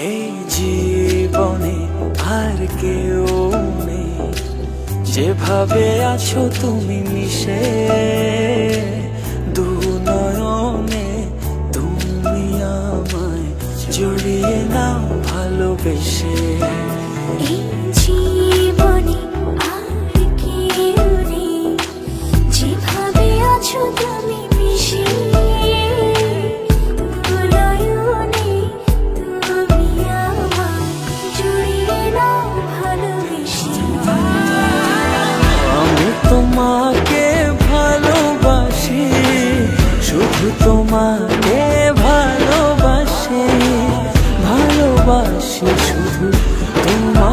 এই জীবনে আর কেউ নেই, যেভাবে আছো তুমি মিশে দু নয়নে। তুমি আমায় জড়িয়ে নাও ভালোবেসে। এই জীবনে আর কেউ নেই, যেভাবে আছো তুমি মিশে দু নয়নে। তুমি আমায় জড়িয়ে নাও ভালোবেসে। আমি তোমাকে ভালোবাসি, শুধু তোমাকে ভালোবাসি, ভালোবাসি শুধু তোমাকে।